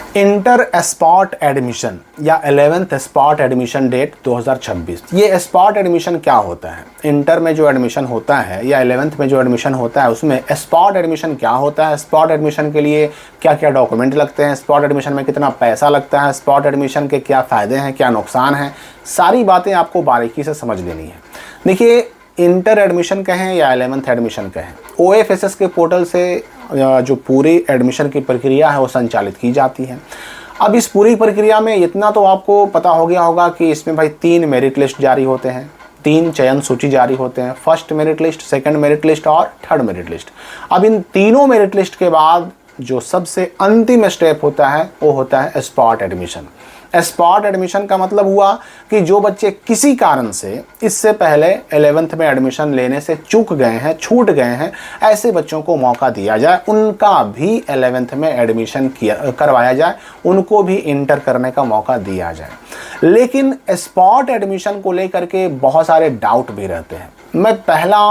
Inter spot admission या 11th spot admission date 2026। ये spot admission क्या होता है? इंटर में जो एडमिशन होता है या 11th में जो एडमिशन होता है उसमें स्पॉट एडमिशन क्या होता है, स्पॉट एडमिशन के लिए क्या क्या डॉक्यूमेंट लगते हैं, स्पॉट एडमिशन में कितना पैसा लगता है, स्पॉट एडमिशन के क्या फ़ायदे हैं, क्या नुकसान हैं, सारी बातें आपको बारीकी से समझ लेनी है। देखिए, इंटर एडमिशन कहें या 11th एडमिशन कहें, OFSS के पोर्टल से जो पूरी एडमिशन की प्रक्रिया है वो संचालित की जाती है। अब इस पूरी प्रक्रिया में इतना तो आपको पता हो गया होगा कि इसमें भाई 3 मेरिट लिस्ट जारी होते हैं, 3 चयन सूची जारी होते हैं, first merit list, second merit list और थर्ड मेरिट लिस्ट। अब इन तीनों मेरिट लिस्ट के बाद जो सबसे अंतिम स्टेप होता है वो होता है स्पॉट एडमिशन। स्पॉट एडमिशन का मतलब हुआ कि जो बच्चे किसी कारण से इससे पहले 11th में एडमिशन लेने से चूक गए हैं, छूट गए हैं, ऐसे बच्चों को मौका दिया जाए, उनका भी 11th में एडमिशन करवाया जाए, उनको भी इंटर करने का मौका दिया जाए। लेकिन स्पॉट एडमिशन को लेकर के बहुत सारे डाउट भी रहते हैं। मैं पहला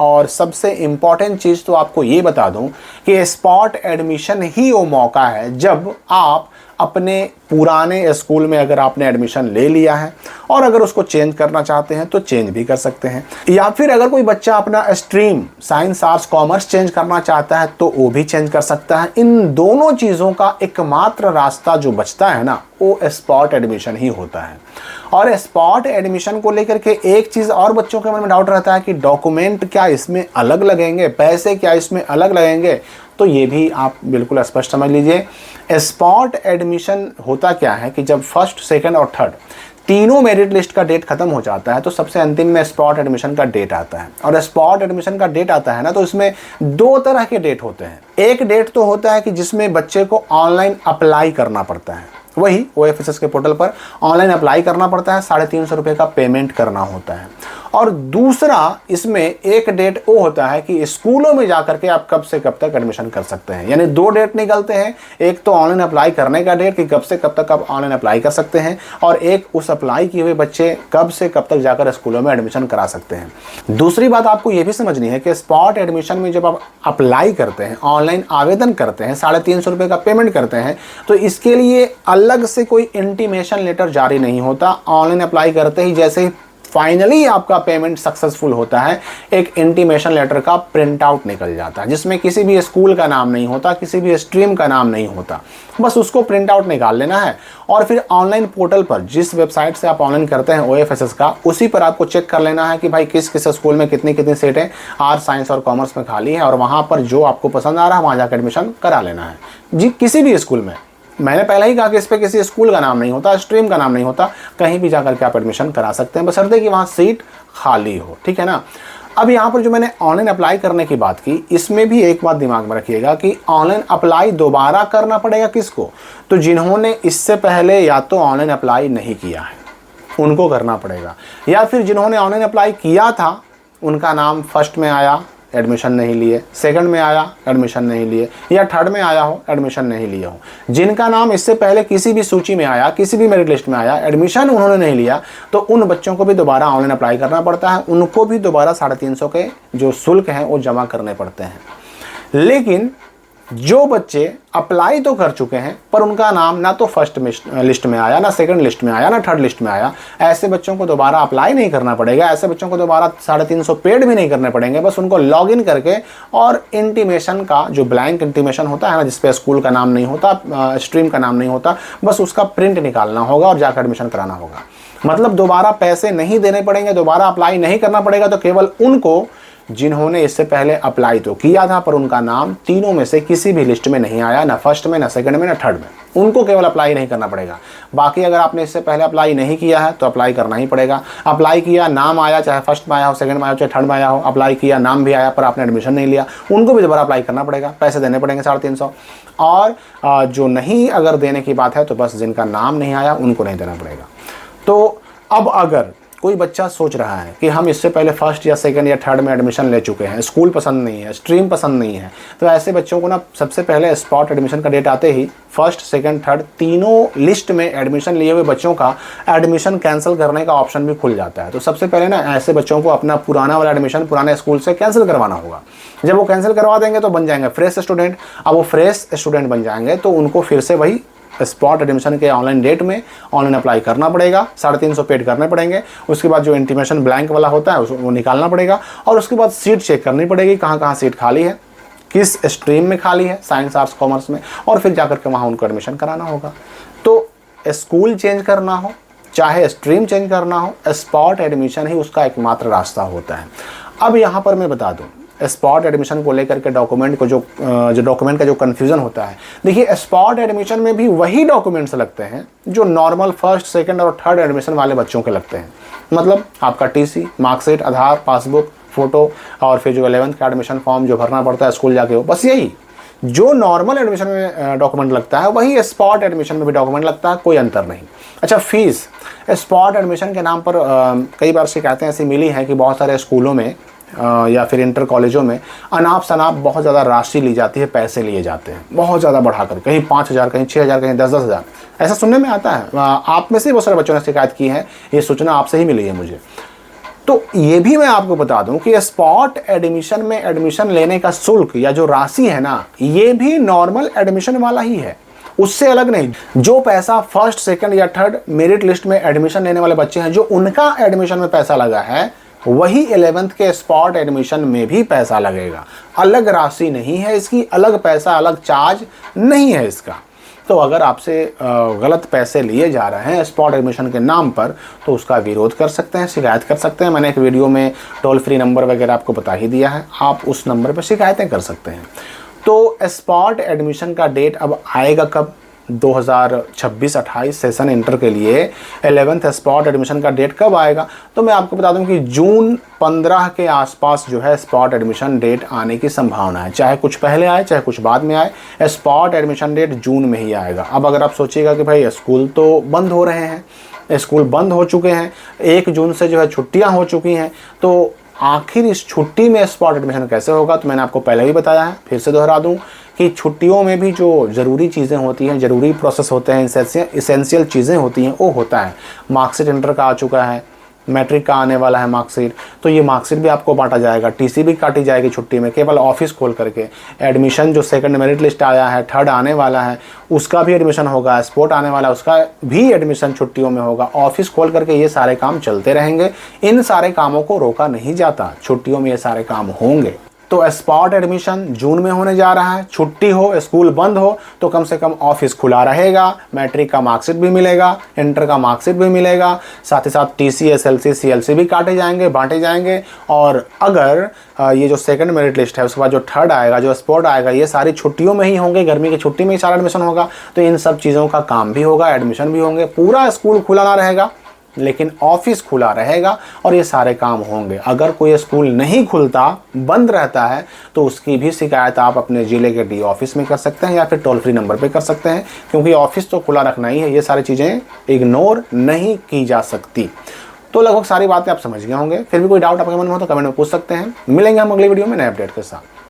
और सबसे इम्पॉर्टेंट चीज़ तो आपको ये बता दूं कि स्पॉट एडमिशन ही वो मौका है जब आप अपने पुराने स्कूल में अगर आपने एडमिशन ले लिया है और अगर उसको चेंज करना चाहते हैं तो चेंज भी कर सकते हैं, या फिर अगर कोई बच्चा अपना stream science arts commerce change करना चाहता है तो वो भी चेंज कर सकता है। इन दोनों चीज़ों का एकमात्र रास्ता जो बचता है ना, वो स्पॉट एडमिशन ही होता है। और स्पॉट एडमिशन को लेकर के एक चीज़ और बच्चों के मन में डाउट रहता है कि डॉक्यूमेंट क्या इसमें अलग लगेंगे, पैसे क्या इसमें अलग लगेंगे, तो ये भी आप बिल्कुल स्पष्ट समझ लीजिए। स्पॉट एडमिशन होता क्या है कि जब फर्स्ट, सेकंड और थर्ड तीनों मेरिट लिस्ट का डेट खत्म हो जाता है तो सबसे अंतिम में स्पॉट एडमिशन का डेट आता है। और स्पॉट एडमिशन का डेट आता है ना, तो इसमें 2 तरह के डेट होते हैं। एक डेट तो होता है कि जिसमें बच्चे को ऑनलाइन अप्लाई करना पड़ता है, वही OFSS के पोर्टल पर ऑनलाइन अप्लाई करना पड़ता है, 350 रुपये का पेमेंट करना होता है। और दूसरा इसमें एक डेट वो होता है कि स्कूलों में जाकर के आप कब से कब तक एडमिशन कर सकते हैं। यानी 2 डेट निकलते हैं, एक तो ऑनलाइन अप्लाई करने का डेट कि कब से कब तक आप ऑनलाइन अप्लाई कर सकते हैं, और एक उस अप्लाई किए हुए बच्चे कब से कब तक जाकर स्कूलों में एडमिशन करा सकते हैं। दूसरी बात आपको ये भी समझनी है कि स्पॉट एडमिशन में जब आप अप्लाई करते हैं, ऑनलाइन आवेदन करते हैं, 350 रुपये का पेमेंट करते हैं, तो इसके लिए अलग से कोई इंटीमेशन लेटर जारी नहीं होता। ऑनलाइन अप्लाई करते ही जैसे ही फाइनली आपका पेमेंट सक्सेसफुल होता है, एक इंटीमेशन लेटर का प्रिंट आउट निकल जाता है जिसमें किसी भी स्कूल का नाम नहीं होता, किसी भी स्ट्रीम का नाम नहीं होता। बस उसको प्रिंट आउट निकाल लेना है और फिर ऑनलाइन पोर्टल पर जिस वेबसाइट से आप ऑनलाइन करते हैं OFSS का, उसी पर आपको चेक कर लेना है कि भाई किस किस स्कूल में कितनी कितनी सीटें आर्ट्स, साइंस और कॉमर्स में खाली है, और वहाँ पर जो आपको पसंद आ रहा है वहाँ जाकर एडमिशन करा लेना है जी। किसी भी स्कूल में, मैंने पहले ही कहा कि इस पर किसी स्कूल का नाम नहीं होता, स्ट्रीम का नाम नहीं होता, कहीं भी जाकर के आप एडमिशन करा सकते हैं, बशर्ते कि वहाँ सीट खाली हो, ठीक है ना। अब यहाँ पर जो मैंने ऑनलाइन अप्लाई करने की बात की, इसमें भी एक बात दिमाग में रखिएगा कि ऑनलाइन अप्लाई दोबारा करना पड़ेगा किसको? तो जिन्होंने इससे पहले या तो ऑनलाइन अप्लाई नहीं किया है उनको करना पड़ेगा, या फिर जिन्होंने ऑनलाइन अप्लाई किया था उनका नाम फर्स्ट में आया, एडमिशन नहीं लिए, सेकंड में आया, एडमिशन नहीं लिए, या थर्ड में आया हो, एडमिशन नहीं लिए हो। जिनका नाम इससे पहले किसी भी सूची में आया, किसी भी मेरिट लिस्ट में आया, एडमिशन उन्होंने नहीं लिया, तो उन बच्चों को भी दोबारा ऑनलाइन अप्लाई करना पड़ता है, उनको भी दोबारा 350 के जो शुल्क हैं वो जमा करने पड़ते हैं। लेकिन जो बच्चे अप्लाई तो कर चुके हैं पर उनका नाम ना तो फर्स्ट लिस्ट में आया, ना सेकंड लिस्ट में आया, ना थर्ड लिस्ट में आया, ऐसे बच्चों को दोबारा अप्लाई नहीं करना पड़ेगा, ऐसे बच्चों को दोबारा 350 पेड भी नहीं करने पड़ेंगे। बस उनको लॉगिन करके और इंटीमेशन का जो ब्लैंक इंटीमेशन होता है ना, जिसपे स्कूल का नाम नहीं होता, स्ट्रीम का नाम नहीं होता, बस उसका प्रिंट निकालना होगा और जाकर एडमिशन कराना होगा। मतलब दोबारा पैसे नहीं देने पड़ेंगे, दोबारा अप्लाई नहीं करना पड़ेगा। तो केवल उनको जिन्होंने इससे पहले अप्लाई तो किया था पर उनका नाम तीनों में से किसी भी लिस्ट में नहीं आया, ना फर्स्ट में, ना सेकंड में, ना थर्ड में, उनको केवल अप्लाई नहीं करना पड़ेगा। बाकी अगर आपने इससे पहले अप्लाई नहीं किया है तो अप्लाई करना ही पड़ेगा। अप्लाई किया, नाम आया, चाहे फर्स्ट में आया हो, सेकंड में आया हो, चाहे थर्ड में आया हो, अप्लाई किया, नाम भी आया पर आपने एडमिशन नहीं लिया, उनको भी दोबारा अप्लाई करना पड़ेगा, पैसे देने पड़ेंगे 350। और जो नहीं अगर देने की बात है तो बस जिनका नाम नहीं आया उनको नहीं देना पड़ेगा। तो अब अगर कोई बच्चा सोच रहा है कि हम इससे पहले फर्स्ट या सेकंड या थर्ड में एडमिशन ले चुके हैं, स्कूल पसंद नहीं है, स्ट्रीम पसंद नहीं है, तो ऐसे बच्चों को ना सबसे पहले स्पॉट एडमिशन का डेट आते ही फर्स्ट, सेकंड, थर्ड तीनों लिस्ट में एडमिशन लिए हुए बच्चों का एडमिशन कैंसिल करने का ऑप्शन भी खुल जाता है। तो सबसे पहले ना ऐसे बच्चों को अपना पुराना वाला एडमिशन पुराने स्कूल से कैंसिल करवाना होगा। जब वो कैंसिल करवा देंगे तो बन जाएंगे फ्रेश स्टूडेंट। अब वो फ्रेश स्टूडेंट बन जाएंगे तो उनको फिर से वही स्पॉट एडमिशन के ऑनलाइन डेट में ऑनलाइन अप्लाई करना पड़ेगा, 350 पेड करने पड़ेंगे। उसके बाद जो इंटीमेशन ब्लैंक वाला होता है वो निकालना पड़ेगा और उसके बाद सीट चेक करनी पड़ेगी, कहाँ कहाँ सीट खाली है, किस स्ट्रीम में खाली है, साइंस आर्ट्स कॉमर्स में, और फिर जाकर के वहाँ उनको एडमिशन कराना होगा। तो स्कूल चेंज करना हो चाहे स्ट्रीम चेंज करना हो, स्पॉट एडमिशन ही उसका एकमात्र रास्ता होता है। अब यहाँ पर मैं बता दूँ स्पॉट एडमिशन को लेकर के डॉक्यूमेंट को जो डॉक्यूमेंट का जो कन्फ्यूज़न होता है, देखिए स्पॉट एडमिशन में भी वही डॉक्यूमेंट्स लगते हैं जो नॉर्मल फर्स्ट सेकंड और थर्ड एडमिशन वाले बच्चों के लगते हैं। मतलब आपका टीसी, मार्कशीट, आधार, पासबुक, फ़ोटो और फिर जो 11th का एडमिशन फॉर्म जो भरना पड़ता है स्कूल जाके, वो बस यही जो नॉर्मल एडमिशन में डॉक्यूमेंट लगता है वही स्पॉट एडमिशन में भी डॉक्यूमेंट लगता है, कोई अंतर नहीं। अच्छा, फीस स्पॉट एडमिशन के नाम पर कई बार शिकायतें ऐसी मिली हैं कि बहुत सारे स्कूलों में या फिर इंटर कॉलेजों में अनाप शनाप बहुत ज़्यादा राशि ली जाती है, पैसे लिए जाते हैं बहुत ज़्यादा बढ़ाकर, कहीं 5,000, कहीं 6,000, कहीं 10,000 हज़ार, ऐसा सुनने में आता है। आप में से बहुत सारे बच्चों ने शिकायत की है, ये सूचना आपसे ही मिली है मुझे। तो ये भी मैं आपको बता दूं कि स्पॉट एडमिशन में एडमिशन लेने का शुल्क या जो राशि है ना, ये भी नॉर्मल एडमिशन वाला ही है, उससे अलग नहीं। जो पैसा फर्स्ट सेकंड या थर्ड मेरिट लिस्ट में एडमिशन लेने वाले बच्चे हैं, जो उनका एडमिशन में पैसा लगा है, वही 11th के स्पॉट एडमिशन में भी पैसा लगेगा। अलग राशि नहीं है इसकी, अलग पैसा, अलग चार्ज नहीं है इसका। तो अगर आपसे गलत पैसे लिए जा रहे हैं स्पॉट एडमिशन के नाम पर, तो उसका विरोध कर सकते हैं, शिकायत कर सकते हैं। मैंने एक वीडियो में टोल फ्री नंबर वगैरह आपको बता ही दिया है, आप उस नंबर पर शिकायतें कर सकते हैं। तो स्पॉट एडमिशन का डेट अब आएगा कब? 2026-28 सेशन इंटर के लिए 11th स्पॉट एडमिशन का डेट कब आएगा? तो मैं आपको बता दूं कि जून 15 के आसपास जो है स्पॉट एडमिशन डेट आने की संभावना है। चाहे कुछ पहले आए चाहे कुछ बाद में आए, स्पॉट एडमिशन डेट जून में ही आएगा। अब अगर आप सोचिएगा कि भाई स्कूल तो बंद हो रहे हैं, स्कूल बंद हो चुके हैं, 1 जून से जो है छुट्टियाँ हो चुकी हैं, तो आखिर इस छुट्टी में स्पॉट एडमिशन कैसे होगा? तो मैंने आपको पहले भी बताया है, फिर से दोहरा दूं कि छुट्टियों में भी जो ज़रूरी चीज़ें होती हैं, ज़रूरी प्रोसेस होते हैं, इसेंशियल चीज़ें होती हैं, वो होता है। मार्कशीट इंटर का आ चुका है, मैट्रिक का आने वाला है मार्कशीट, तो ये मार्कशीट भी आपको बांटा जाएगा, टीसी भी काटी जाएगी छुट्टी में, केवल ऑफिस खोल करके। एडमिशन जो सेकंड मेरिट लिस्ट आया है, थर्ड आने वाला है, उसका भी एडमिशन होगा, स्पॉट आने वाला है उसका भी एडमिशन छुट्टियों में होगा। ऑफिस खोल करके ये सारे काम चलते रहेंगे, इन सारे कामों को रोका नहीं जाता, छुट्टियों में ये सारे काम होंगे। तो स्पॉट एडमिशन जून में होने जा रहा है, छुट्टी हो, स्कूल बंद हो, तो कम से कम ऑफिस खुला रहेगा, मैट्रिक का मार्कशीट भी मिलेगा, इंटर का मार्कशीट भी मिलेगा, साथ ही साथ टीसी, एसएलसी, सीएलसी भी काटे जाएंगे, बांटे जाएंगे। और अगर ये जो सेकंड मेरिट लिस्ट है उसके बाद जो थर्ड आएगा, जो स्पॉट आएगा, ये सारी छुट्टियों में ही होंगे, गर्मी की छुट्टी में ही सारा एडमिशन होगा, तो इन सब चीज़ों का काम भी होगा, एडमिशन भी होंगे। पूरा स्कूल खुला ना रहेगा लेकिन ऑफिस खुला रहेगा और ये सारे काम होंगे। अगर कोई स्कूल नहीं खुलता, बंद रहता है, तो उसकी भी शिकायत आप अपने ज़िले के डी ऑफिस में कर सकते हैं या फिर टोल फ्री नंबर पे कर सकते हैं, क्योंकि ऑफिस तो खुला रखना ही है, ये सारी चीज़ें इग्नोर नहीं की जा सकती। तो लगभग सारी बातें आप समझ गए होंगे। फिर भी कोई डाउट आपके मन में हो तो कमेंट में पूछ सकते हैं। मिलेंगे हम अगली वीडियो में नए अपडेट के साथ।